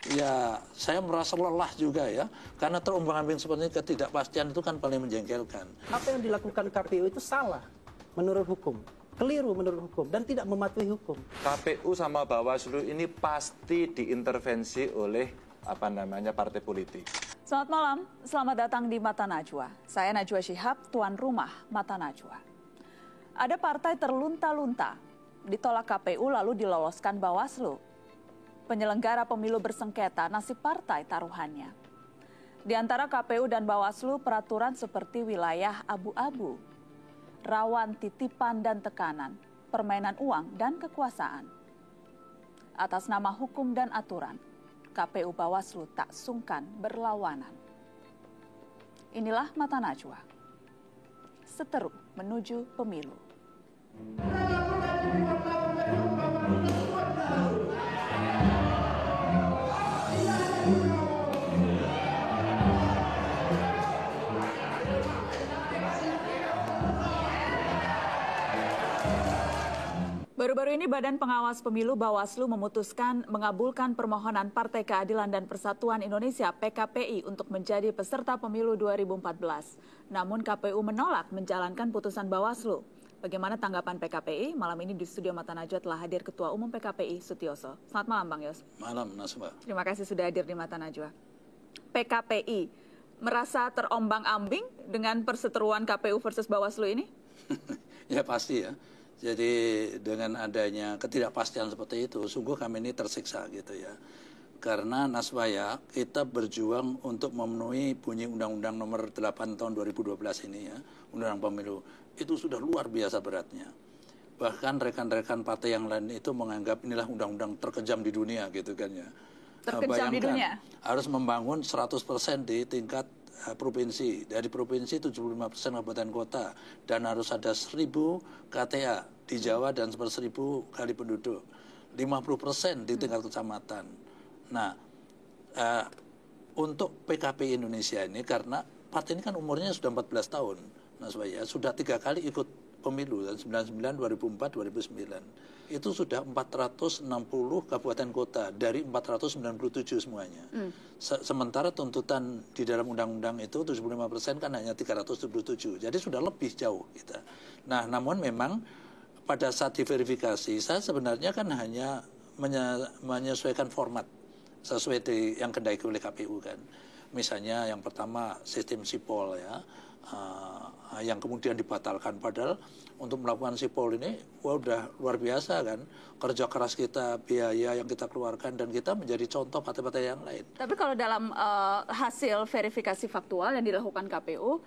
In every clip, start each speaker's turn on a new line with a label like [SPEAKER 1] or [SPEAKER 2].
[SPEAKER 1] Ya, saya merasa lelah juga ya, karena terombang-ambing seperti ini, ketidakpastian itu kan paling menjengkelkan.
[SPEAKER 2] Apa yang dilakukan KPU itu salah menurut hukum, keliru menurut hukum, dan tidak mematuhi hukum.
[SPEAKER 3] KPU sama Bawaslu ini pasti diintervensi oleh partai politik.
[SPEAKER 4] Selamat malam, selamat datang di Mata Najwa. Saya Najwa Shihab, tuan rumah Mata Najwa. Ada partai terlunta-lunta, ditolak KPU lalu diloloskan Bawaslu. Penyelenggara pemilu bersengketa nasib partai taruhannya. Di antara KPU dan Bawaslu, peraturan seperti wilayah abu-abu, rawan titipan dan tekanan, permainan uang dan kekuasaan. Atas nama hukum dan aturan, KPU Bawaslu tak sungkan berlawanan. Inilah Mata Najwa. Seteru menuju pemilu. Baru-baru ini Badan Pengawas Pemilu Bawaslu memutuskan mengabulkan permohonan Partai Keadilan dan Persatuan Indonesia (PKPI) untuk menjadi peserta pemilu 2014. Namun KPU menolak menjalankan putusan Bawaslu. Bagaimana tanggapan PKPI? Malam ini di studio Mata Najwa telah hadir Ketua Umum PKPI Sutioso. Selamat malam Bang Yos.
[SPEAKER 1] Malam Nasma.
[SPEAKER 4] Terima kasih sudah hadir di Mata Najwa. PKPI merasa terombang-ambing dengan perseteruan KPU versus Bawaslu ini?
[SPEAKER 1] Ya pasti ya. Jadi dengan adanya ketidakpastian seperti itu, sungguh kami ini tersiksa gitu ya. Karena Nasbaya kita berjuang untuk memenuhi bunyi Undang-Undang Nomor 8 Tahun 2012 ini ya, Undang-Undang Pemilu. Itu sudah luar biasa beratnya. Bahkan rekan-rekan partai yang lain itu menganggap inilah undang-undang terkejam di dunia gitu kan ya.
[SPEAKER 4] Terkejam di dunia?
[SPEAKER 1] Harus membangun 100% di tingkat provinsi, dari provinsi 75% kabupaten kota, dan harus ada 1000 KTA di Jawa dan 1000 kali penduduk, 50% di tingkat kecamatan. Nah, untuk PKP Indonesia ini, karena partai ini kan umurnya sudah 14 tahun, Mas Waya, sudah 3 kali ikut pemilu, 99, 2004, 2009. Itu sudah 460 kabupaten kota dari 497 semuanya. Sementara tuntutan di dalam undang-undang itu 75% kan hanya 377. Jadi sudah lebih jauh kita. Nah, namun memang pada saat diverifikasi saya sebenarnya kan hanya menyesuaikan format sesuai yang kendaki oleh KPU kan. Misalnya yang pertama sistem sipol ya, yang kemudian dibatalkan, padahal untuk melakukan sipol ini udah luar biasa kan, kerja keras kita, biaya yang kita keluarkan, dan kita menjadi contoh partai-partai yang lain.
[SPEAKER 4] Tapi kalau dalam hasil verifikasi faktual yang dilakukan KPU,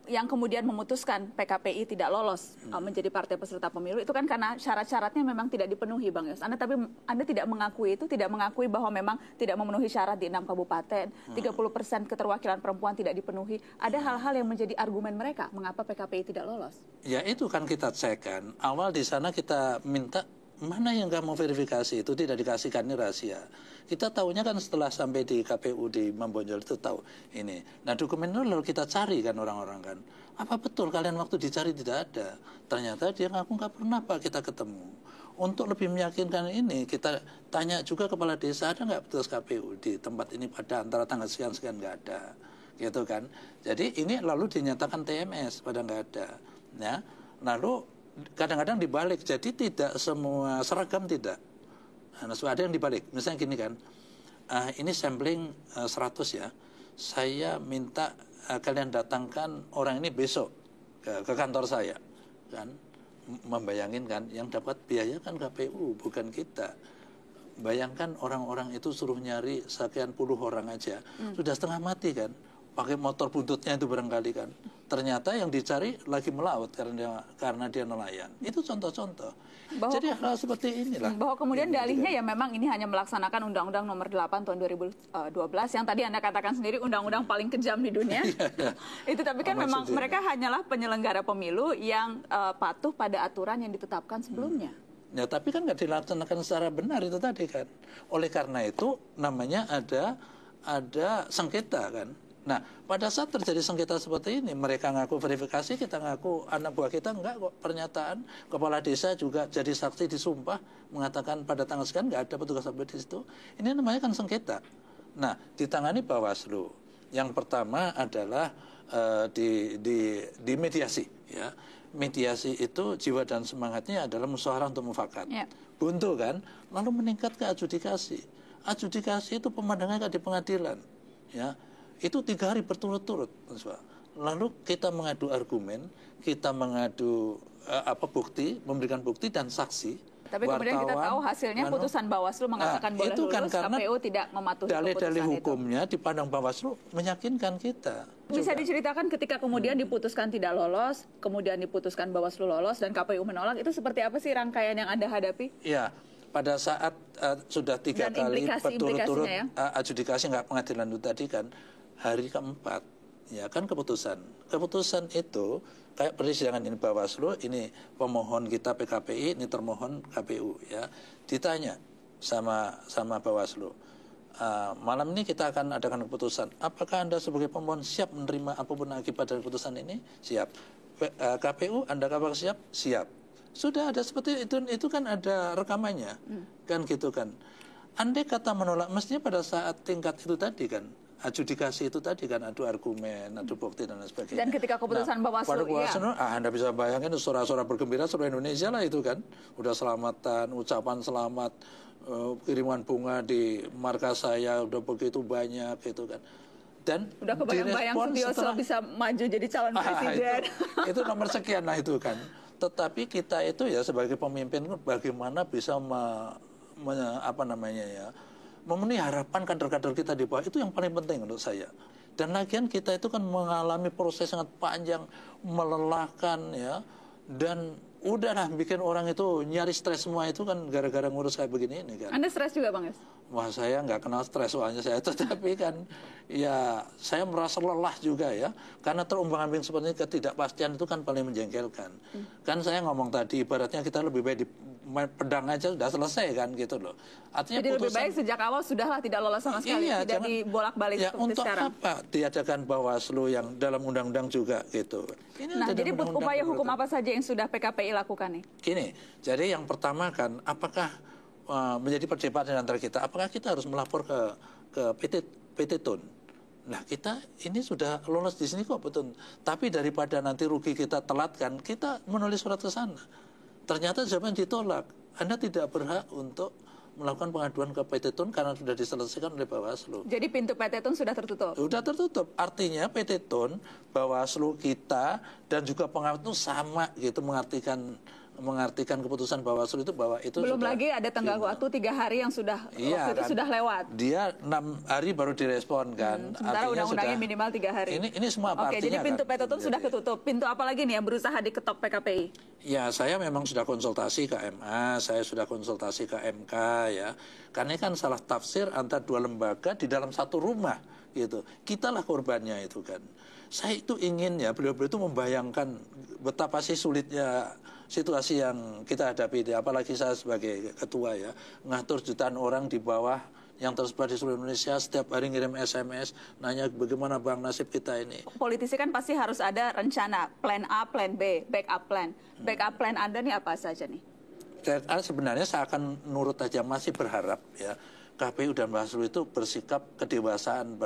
[SPEAKER 4] yang kemudian memutuskan PKPI tidak lolos menjadi partai peserta pemilu, itu kan karena syarat-syaratnya memang tidak dipenuhi, Bang Yos. Anda tidak mengakui itu, tidak mengakui bahwa memang tidak memenuhi syarat di 6 kabupaten, 30% keterwakilan perempuan tidak dipenuhi. Ada hal-hal yang menjadi argumen mereka mengapa PKPI tidak lolos.
[SPEAKER 1] Ya itu kan kita cek kan. Awal di sana kita minta mana yang nggak mau verifikasi, itu tidak dikasihkan, ini rahasia. Kita tahunya kan setelah sampai di KPU di Mambonjol itu tahu ini. Nah dokumen itu lalu kita cari kan orang-orang kan. Apa betul kalian waktu dicari tidak ada? Ternyata dia ngaku nggak pernah Pak kita ketemu. Untuk lebih meyakinkan ini kita tanya juga kepala desa, ada nggak petugas KPU di tempat ini pada antara tanggal sekian-sekian, nggak ada. Gitu kan. Jadi ini lalu dinyatakan TMS pada nggak ada. Ya. Lalu kadang-kadang dibalik, jadi tidak semua seragam tidak. Nah, ada yang dibalik, misalnya gini kan, ini sampling 100 ya, saya minta kalian datangkan orang ini besok ke kantor saya, kan, membayangin kan, yang dapat biaya kan KPU bukan kita. Bayangkan orang-orang itu suruh nyari sekian puluh orang aja, sudah setengah mati kan. Pakai motor buntutnya itu barangkali kan. Ternyata yang dicari lagi melaut karena dia nelayan. Itu contoh-contoh. Jadi hal seperti inilah.
[SPEAKER 4] Bahwa kemudian dalihnya ya memang ini hanya melaksanakan Undang-Undang Nomor 8 Tahun 2012 yang tadi Anda katakan sendiri undang-undang paling kejam di dunia. Itu tapi kan memang mereka hanyalah penyelenggara pemilu yang patuh pada aturan yang ditetapkan sebelumnya.
[SPEAKER 1] Ya tapi kan nggak dilaksanakan secara benar itu tadi kan. Oleh karena itu namanya ada sengketa kan. Nah, pada saat terjadi sengketa seperti ini, mereka ngaku verifikasi, kita ngaku anak buah kita enggak kok. Pernyataan kepala desa juga jadi saksi disumpah mengatakan pada tanggal sekian nggak ada petugas sampai di situ. Ini namanya kan sengketa. Nah, ditangani Bawaslu. Yang pertama adalah di mediasi, ya. Mediasi itu jiwa dan semangatnya adalah musyawarah untuk mufakat.
[SPEAKER 4] Ya.
[SPEAKER 1] Buntu kan, lalu meningkat ke adjudikasi. Adjudikasi itu pemandangannya di pengadilan, ya. Itu 3 hari berturut-turut. Lalu kita mengadu argumen, kita mengadu bukti, memberikan bukti dan saksi.
[SPEAKER 4] Tapi kemudian kita tahu hasilnya putusan Bawaslu mengatakan boleh
[SPEAKER 1] itu kan
[SPEAKER 4] lulus,
[SPEAKER 1] karena
[SPEAKER 4] KPU tidak mematuhi
[SPEAKER 1] dalih-dalih
[SPEAKER 4] keputusan
[SPEAKER 1] hukumnya dipandang Bawaslu meyakinkan kita.
[SPEAKER 4] Bisa diceritakan ketika kemudian diputuskan tidak lolos, kemudian diputuskan Bawaslu lolos dan KPU menolak, itu seperti apa sih rangkaian yang Anda hadapi?
[SPEAKER 1] Ya, pada saat sudah 3
[SPEAKER 4] Dan
[SPEAKER 1] kali berturut-turut
[SPEAKER 4] ya?
[SPEAKER 1] adjudikasi nggak pengadilan itu tadi kan, hari keempat, ya kan keputusan itu kayak persidangan ini Bawaslu, ini pemohon kita PKPI, ini termohon KPU, ya ditanya sama Bawaslu, malam ini kita akan adakan keputusan, apakah Anda sebagai pemohon siap menerima apapun akibat dari keputusan ini? Siap. KPU Anda apakah siap? Siap. Sudah ada seperti itu kan ada rekamannya, kan gitu kan. Andai kata menolak, mestinya pada saat tingkat itu tadi kan, adjudikasi itu tadi kan, adu argumen, adu bukti dan lain sebagainya.
[SPEAKER 4] Dan ketika keputusan Bawaslu,
[SPEAKER 1] ya. Anda bisa bayangin suara-suara bergembira seluruh Indonesia lah itu kan, udah selamatan, ucapan selamat, kiriman bunga di markas saya udah begitu banyak gitu kan. Dan
[SPEAKER 4] udah kebayang-bayang Sutioso bisa maju jadi calon presiden.
[SPEAKER 1] Itu nomor sekian lah itu kan. Tetapi kita itu ya sebagai pemimpin bagaimana bisa memenuhi harapan kader-kader kita di bawah, itu yang paling penting menurut saya. Dan lagian kita itu kan mengalami proses sangat panjang, melelahkan ya, dan udahlah bikin orang itu nyari stres semua itu kan gara-gara ngurus kayak begini ini kan.
[SPEAKER 4] Anda stres juga Bang Es?
[SPEAKER 1] Wah, saya nggak kenal stres soalnya saya, tetapi kan ya saya merasa lelah juga ya, karena terombang-ambing seperti ini, ketidakpastian itu kan paling menjengkelkan. Kan saya ngomong tadi ibaratnya kita lebih baik di pedang aja sudah selesai kan gitu loh. Artinya
[SPEAKER 4] jadi lebih baik sejak awal sudahlah tidak lolos sama sekali, tidak dibolak-balik
[SPEAKER 1] ya,
[SPEAKER 4] seperti
[SPEAKER 1] untuk
[SPEAKER 4] sekarang.
[SPEAKER 1] apa diadakan Bawaslu yang dalam undang-undang juga gitu.
[SPEAKER 4] Nah, jadi upaya hukum apa saja yang sudah PKPI lakukan nih?
[SPEAKER 1] Gini, jadi yang pertama kan, apakah menjadi perdebatan antara kita, apakah kita harus melapor ke PT Tun? Nah, kita ini sudah lolos di sini kok betul. Tapi daripada nanti rugi kita telat kan, kita menulis surat ke sana. Ternyata jawaban ditolak. Anda tidak berhak untuk melakukan pengaduan ke PT Tun karena sudah diselesaikan oleh Bawaslu.
[SPEAKER 4] Jadi pintu PT Tun sudah tertutup? Sudah
[SPEAKER 1] tertutup. Artinya PT Tun, Bawaslu kita, dan juga pengawal itu sama gitu mengartikan keputusan Bawaslu itu bahwa itu
[SPEAKER 4] belum lagi ada tenggat waktu 3 hari yang sudah waktu itu sudah lewat.
[SPEAKER 1] Dia 6 hari baru direspon kan.
[SPEAKER 4] Sementara undang-undangnya minimal 3 hari.
[SPEAKER 1] Ini semua apa artinya?
[SPEAKER 4] Oke, jadi pintu
[SPEAKER 1] kan?
[SPEAKER 4] PT Tun sudah ketutup. Pintu apa lagi nih yang berusaha diketok PKPI?
[SPEAKER 1] Ya, saya memang sudah konsultasi ke MA, saya sudah konsultasi ke MK ya. Karena ini kan salah tafsir antara 2 lembaga di dalam satu rumah gitu. Kitalah korbannya itu kan. Saya itu ingin ya beliau-beliau itu membayangkan betapa sih sulitnya situasi yang kita hadapi, apalagi saya sebagai ketua ya, ngatur jutaan orang di bawah yang tersebar di seluruh Indonesia, setiap hari ngirim SMS, nanya bagaimana Bang nasib kita ini.
[SPEAKER 4] Politisi kan pasti harus ada rencana, plan A, plan B, backup plan. Backup plan Anda nih apa saja nih?
[SPEAKER 1] Sebenarnya saya akan nurut aja, masih berharap ya, KPU dan Bawaslu itu bersikap kedewasaan,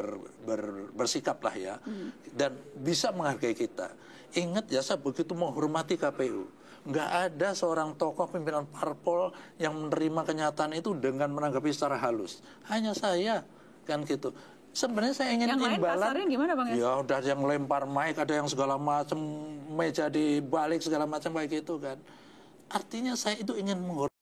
[SPEAKER 1] bersikap lah ya, dan bisa menghargai kita. Ingat ya, saya begitu menghormati KPU. Nggak ada seorang tokoh pimpinan parpol yang menerima kenyataan itu dengan menanggapi secara halus. Hanya saya, kan gitu. Sebenarnya saya ingin
[SPEAKER 4] imbalan. Yang lain kasarnya gimana Bang?
[SPEAKER 1] Ya udah yang lempar mic, ada yang segala macam, meja dibalik segala macam kayak gitu kan. Artinya saya itu ingin menghormati.